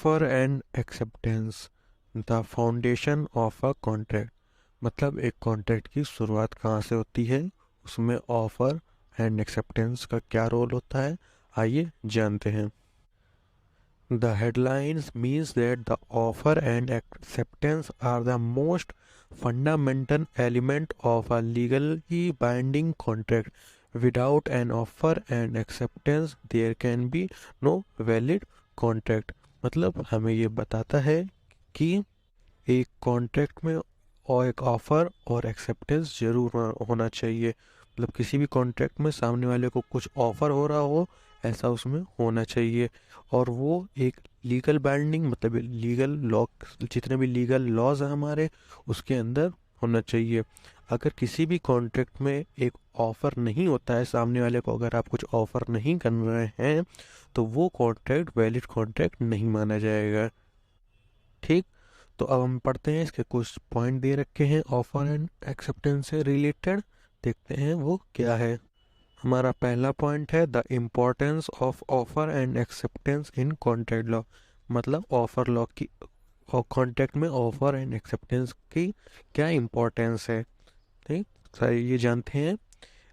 Offer and acceptance the foundation of a contract. मतलब एक contract की शुरुआत कहाँ से होती है, उसमें ऑफर एंड एक्सेप्टेंस का क्या रोल होता है, आइए जानते हैं। The headlines means that the offer and acceptance are the most fundamental element of a legally binding contract. Without an offer and acceptance, there can be no valid contract. मतलब हमें ये बताता है कि एक कॉन्ट्रैक्ट में और एक ऑफर और एक्सेप्टेंस जरूर होना चाहिए। मतलब किसी भी कॉन्ट्रैक्ट में सामने वाले को कुछ ऑफर हो रहा हो, ऐसा उसमें होना चाहिए। और वो एक लीगल बाइंडिंग, मतलब लीगल लॉ, जितने भी लीगल लॉज हैं हमारे, उसके अंदर होना चाहिए। अगर किसी भी कॉन्ट्रैक्ट में एक ऑफर नहीं होता है, सामने वाले को अगर आप कुछ ऑफर नहीं कर रहे हैं, तो वो कॉन्ट्रैक्ट वैलिड कॉन्ट्रैक्ट नहीं माना जाएगा। ठीक, तो अब हम पढ़ते हैं, इसके कुछ पॉइंट दे रखे हैं ऑफर एंड एक्सेप्टेंस से रिलेटेड, देखते हैं वो क्या है। हमारा पहला पॉइंट है the importance of offer and acceptance in contract law. मतलब ऑफर लॉ की और कॉन्ट्रैक्ट में ऑफर एंड एक्सेप्टेंस की क्या इम्पोर्टेंस है। ठीक, सारी ये जानते हैं।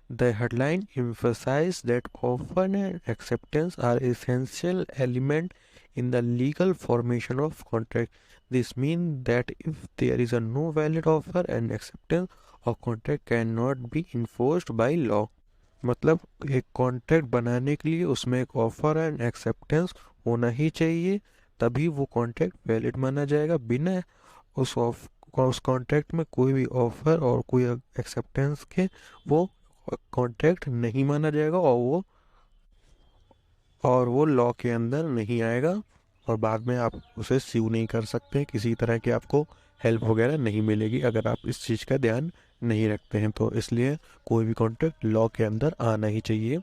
The headline emphasizes that offer and acceptance are essential element in the legal formation of contract. This means that if there is a no valid offer and acceptance, a contract cannot be enforced by law. मतलब एक contract बनाने के लिए उसमें एक offer and acceptance होना ही चाहिए, तभी वो कॉन्ट्रैक्ट वैलिड माना जाएगा। बिना उस कॉन्ट्रैक्ट में कोई भी ऑफर और कोई एक्सेप्टेंस के वो कॉन्ट्रैक्ट नहीं माना जाएगा, और वो लॉ के अंदर नहीं आएगा, और बाद में आप उसे स्यू नहीं कर सकते, किसी तरह की आपको हेल्प वगैरह नहीं मिलेगी अगर आप इस चीज़ का ध्यान नहीं रखते हैं। तो इसलिए कोई भी कॉन्ट्रैक्ट लॉ के अंदर आना ही चाहिए,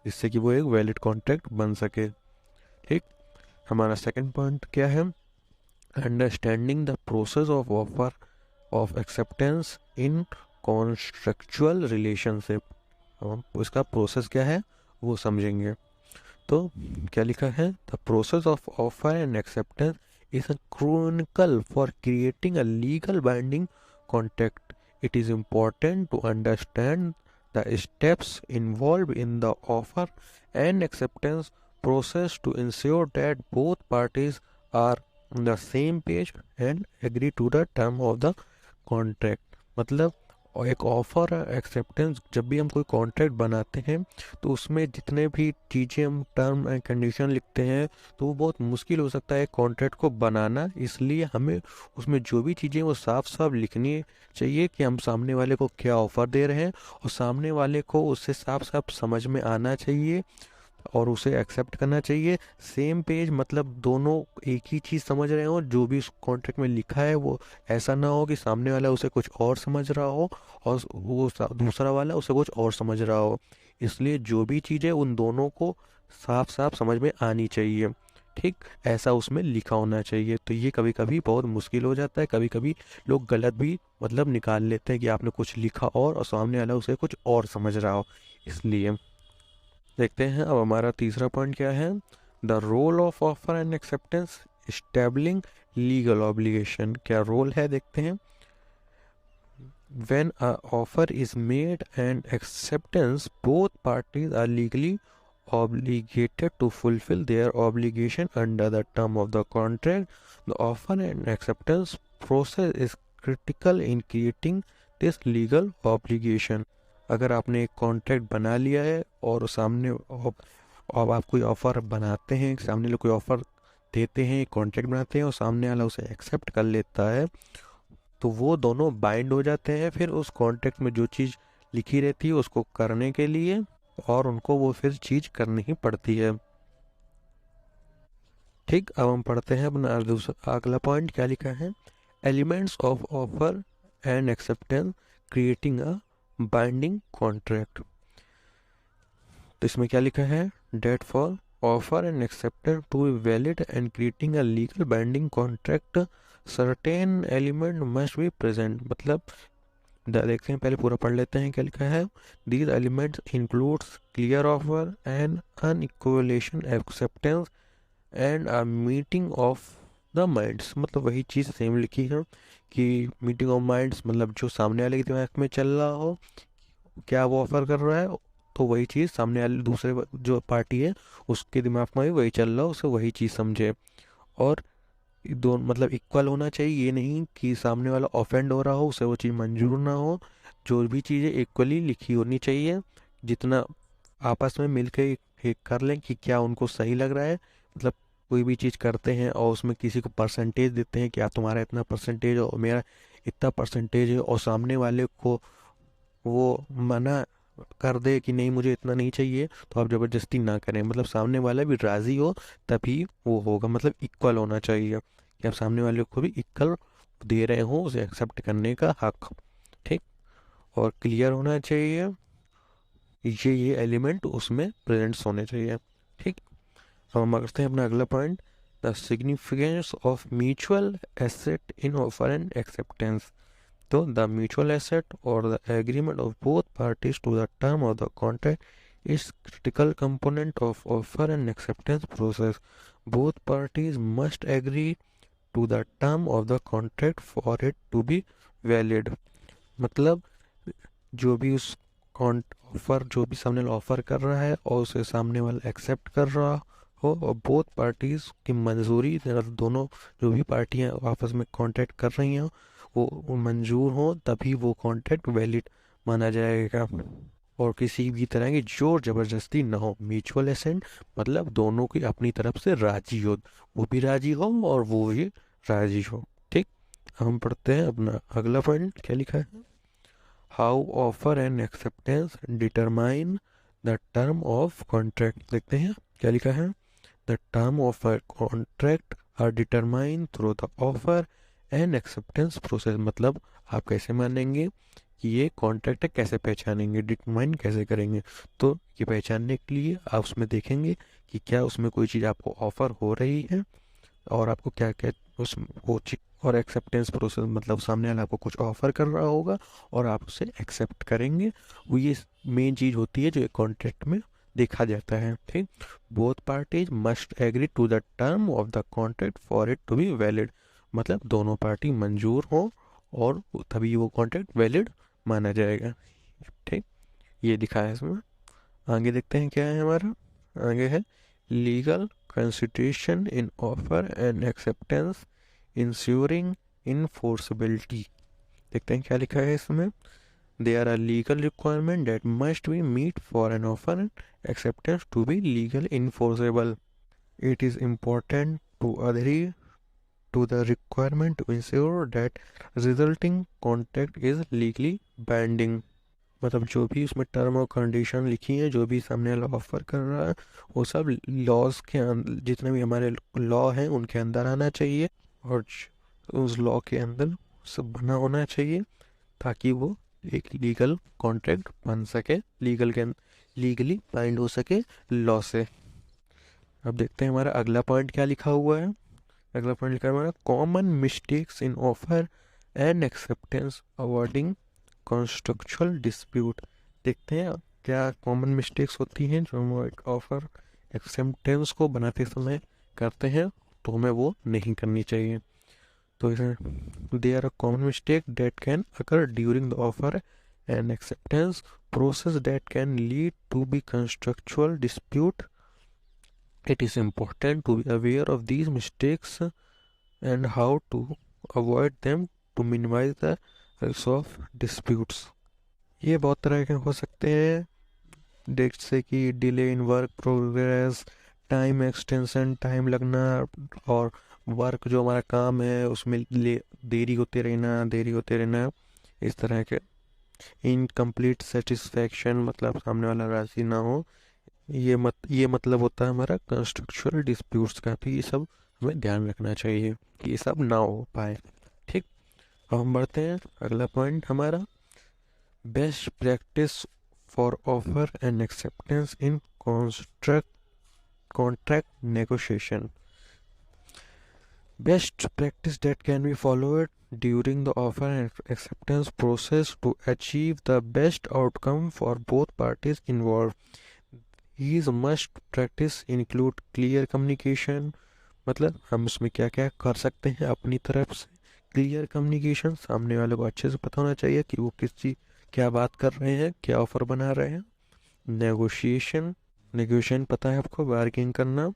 जिससे कि वो एक वैलिड कॉन्ट्रैक्ट बन सके। ठीक, हमारा सेकंड पॉइंट क्या है, understanding the process of offer of acceptance in contractual relationship. हम उसका प्रोसेस क्या है वो समझेंगे। तो क्या लिखा है, the process of offer and acceptance is a chronicle for creating a legal binding contract. It is important to understand the steps involve in the offer and acceptance process to ensure that both parties are on the same page and agree to the term of the contract। मतलब एक offer acceptance, जब भी हम कोई contract बनाते हैं तो उसमें जितने भी चीज़ें हम टर्म एंड कंडीशन लिखते हैं, तो वो बहुत मुश्किल हो सकता है कॉन्ट्रैक्ट को बनाना। इसलिए हमें उसमें जो भी चीज़ें वो साफ साफ लिखनी चाहिए कि हम सामने वाले को क्या ऑफ़र दे रहे हैं, और सामने वाले को उससे साफ साफ समझ में आना चाहिए और उसे एक्सेप्ट करना चाहिए। सेम पेज, मतलब दोनों एक ही चीज़ समझ रहे हो, जो भी उस कॉन्ट्रैक्ट में लिखा है वो ऐसा ना हो कि सामने वाला उसे कुछ और समझ रहा हो और वो दूसरा वाला उसे कुछ और समझ रहा हो। इसलिए जो भी चीज़ है उन दोनों को साफ साफ समझ में आनी चाहिए। ठीक, ऐसा उसमें लिखा होना चाहिए। तो ये कभी कभी बहुत मुश्किल हो जाता है, कभी कभी लोग गलत भी मतलब निकाल लेते हैं कि आपने कुछ लिखा और सामने वाला उसे कुछ और समझ रहा हो। इसलिए देखते हैं अब हमारा तीसरा पॉइंट क्या है, the role of offer and acceptance establishing legal obligation. क्या रोल है देखते हैं। When a offer is made and acceptance, both parties are legally obligated to fulfill their obligation under the term of the contract. The offer and acceptance process is critical in creating this legal obligation. अगर आपने एक contract बना लिया है और सामने अब आप कोई ऑफ़र बनाते हैं, सामने लोग कोई ऑफ़र देते हैं, कॉन्ट्रैक्ट बनाते हैं और सामने वाला उसे एक्सेप्ट कर लेता है, तो वो दोनों बाइंड हो जाते हैं फिर उस कॉन्ट्रैक्ट में जो चीज़ लिखी रहती है उसको करने के लिए, और उनको वो फिर चीज़ करनी ही पड़ती है। ठीक, अब हम पढ़ते हैं अपना दूसरा अगला पॉइंट क्या लिखा है, elements of offer and acceptance creating a binding contract. तो इसमें क्या लिखा है, that for offer and acceptance to be valid and creating a legal binding contract certain element must be present. मतलब देखते हैं, पहले पूरा पढ़ लेते हैं क्या लिखा है। These elements includes clear offer and unequivocal acceptance, and a meeting of the minds, मतलब वही चीज़ सेम लिखी है कि मीटिंग ऑफ माइंड्स मतलब जो सामने वाले के दिमाग में चल रहा हो क्या वो ऑफर कर रहा है, तो वही चीज़ सामने वाले दूसरे जो पार्टी है उसके दिमाग में भी वही चल रहा हो, उसे वही चीज़ समझे। और दोनों मतलब इक्वल होना चाहिए, ये नहीं कि सामने वाला ऑफेंड हो रहा हो उसे वो चीज़ मंजूर ना हो। जो भी चीज़ें इक्वली लिखी होनी चाहिए, जितना आपस में मिल के कर लें कि क्या उनको सही लग रहा है। मतलब कोई भी चीज़ करते हैं और उसमें किसी को परसेंटेज देते हैं कि आप तुम्हारा इतना परसेंटेज और मेरा इतना परसेंटेज है, और सामने वाले को वो मना कर दे कि नहीं मुझे इतना नहीं चाहिए, तो आप ज़बरदस्ती ना करें। मतलब सामने वाला भी राज़ी हो तभी वो होगा, मतलब इक्वल होना चाहिए कि आप सामने वाले को भी इक्वल दे रहे हो, उसे एक्सेप्ट करने का हक। ठीक। और क्लियर होना चाहिए, ये एलिमेंट उसमें प्रेजेंट्स होने चाहिए। ठीक। अब हम करते हैं अपना अगला point, the significance of mutual assent in offer and acceptance. तो द म्यूचुअल एसेट और the agreement of both parties to the term of the contract is critical component of offer and acceptance process. Both parties must agree to the term of the contract for it to be valid. मतलब जो भी उस offer जो भी सामने वाला offer कर रहा है और उसे सामने वाला एक्सेप्ट कर रहा हो, और बोथ पार्टीज की मंजूरी, मतलब दोनों जो भी पार्टियां आपस में कॉन्ट्रैक्ट कर रही हैं वो मंजूर हो, तभी वो कॉन्ट्रैक्ट वैलिड माना जाएगा। और किसी भी तरह की जोर जबरदस्ती न हो। म्यूचुअल एसेंट मतलब दोनों की अपनी तरफ से राजी हो, वो भी राजी हो और वो भी राजी हो। ठीक। हम पढ़ते हैं अपना अगला पॉइंट, क्या लिखा है, how offer and acceptance determine the term of contract. देखते हैं क्या लिखा है, the term of a contract are determine through the offer and acceptance process. मतलब आप कैसे मानेंगे कि ये कॉन्ट्रैक्ट है, कैसे पहचानेंगे, डिटरमाइन कैसे करेंगे। तो ये पहचानने के लिए आप उसमें देखेंगे कि क्या उसमें कोई चीज़ आपको ऑफर हो रही है और आपको क्या क्या उस वो चीज, और एक्सेप्टेंस प्रोसेस मतलब सामने वाला आपको कुछ ऑफर कर रहा होगा और आप उसे एक्सेप्ट करेंगे। वो ये मेन चीज़ होती है जो एक कॉन्ट्रैक्ट में देखा जाता है। ठीक। Both parties must agree to the term of the contract for it to be valid. मतलब दोनों पार्टी मंजूर हो और तभी वो कॉन्ट्रैक्ट वैलिड माना जाएगा। ठीक। ये दिखा है इसमें। आगे देखते हैं क्या है हमारा, आगे है legal consideration in offer and acceptance ensuring enforceability. देखते हैं क्या लिखा है इसमें, they are a legal requirement that must be meet for an offer and acceptance to be legal enforceable. It is important to agree to the requirement to ensure that resulting contract is legally binding। मतलब जो भी उसमें term और condition लिखी है, जो भी सामने वाला ऑफर कर रहा है, वो सब लॉज के जितने भी हमारे लॉ हैं उनके अंदर आना चाहिए, और उस लॉ के अंदर सब बना होना चाहिए ताकि वो एक लीगल कॉन्ट्रैक्ट बन सके, लीगली बाइंड हो सके लॉ से। अब देखते हैं हमारा अगला पॉइंट क्या लिखा हुआ है। अगला पॉइंट लिखा है हमारा, common mistakes in offer and acceptance avoiding contractual dispute. देखते हैं क्या कॉमन मिस्टेक्स होती हैं जो हम एक ऑफर एक्सेप्टेंस को बनाते समय करते हैं, तो हमें वो नहीं करनी चाहिए। तो they are a common mistake that can occur during the offer and acceptance process that can lead to be contractual dispute. It is important to be aware of these mistakes and how to avoid them to minimize the risk of disputes। ये बहुत तरह के हो सकते हैं, जैसे कि delay in work progress, time extension, time लगना, और वर्क जो हमारा काम है उसमें देरी होते रहना, इस तरह के। इनकम्प्लीट सेटिस्फैक्शन मतलब सामने वाला राज़ी ना हो, ये मतलब होता है हमारा कंस्ट्रक्चुअल डिस्प्यूट्स का। तो ये सब हमें ध्यान रखना चाहिए कि ये सब ना हो पाए। ठीक। अब हम बढ़ते हैं अगला पॉइंट हमारा, best practice for offer and acceptance in contract negotiation. Best practice that can be followed during the offer and acceptance process to achieve the best outcome for both parties involved। Is must practice include clear communication, मतलब हम इसमें क्या क्या कर सकते हैं अपनी तरफ से। क्लियर कम्युनिकेशन, सामने वाले को अच्छे से पता होना चाहिए कि वो किस चीज़ क्या बात कर रहे हैं, क्या ऑफर बना रहे हैं। नेगोशिएशन, नेगोशिएशन पता है आपको, बार्गेनिंग करना।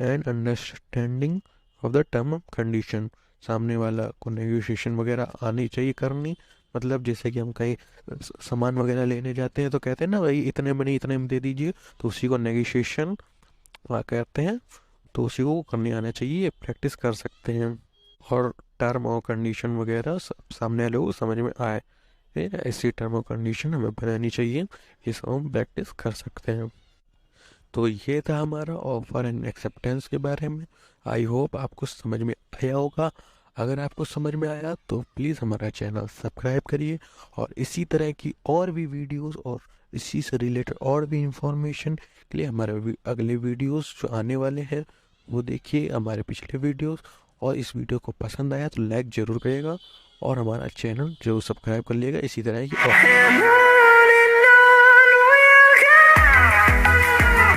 And understanding of the term condition, सामने वाला को नेगोशिएशन वगैरह आनी चाहिए करनी। मतलब जैसे कि हम कहीं सामान वगैरह लेने जाते हैं तो कहते हैं ना भाई इतने में नहीं इतने में दे दीजिए, तो उसी को नेगोशिएशन कहते हैं। तो उसी को करने आना चाहिए, प्रैक्टिस कर सकते हैं। और टर्म और कंडीशन वगैरह सामने वाले को समझ में आए, ऐसी टर्म और कंडीशन हमें बनानी चाहिए, इसको हम प्रैक्टिस कर सकते हैं। तो ये था हमारा ऑफर एंड एक्सेप्टेंस के बारे में। आई होप आपको समझ में आया होगा। अगर आपको समझ में आया तो प्लीज़ हमारा चैनल सब्सक्राइब करिए, और इसी तरह की और भी वीडियोस और इसी से रिलेटेड और भी इंफॉर्मेशन के लिए हमारे अगले वीडियोस जो आने वाले हैं वो देखिए, हमारे पिछले वीडियोस। और इस वीडियो को पसंद आया तो लाइक ज़रूर करिएगा, और हमारा चैनल जरूर सब्सक्राइब कर लीजिएगा इसी तरह की और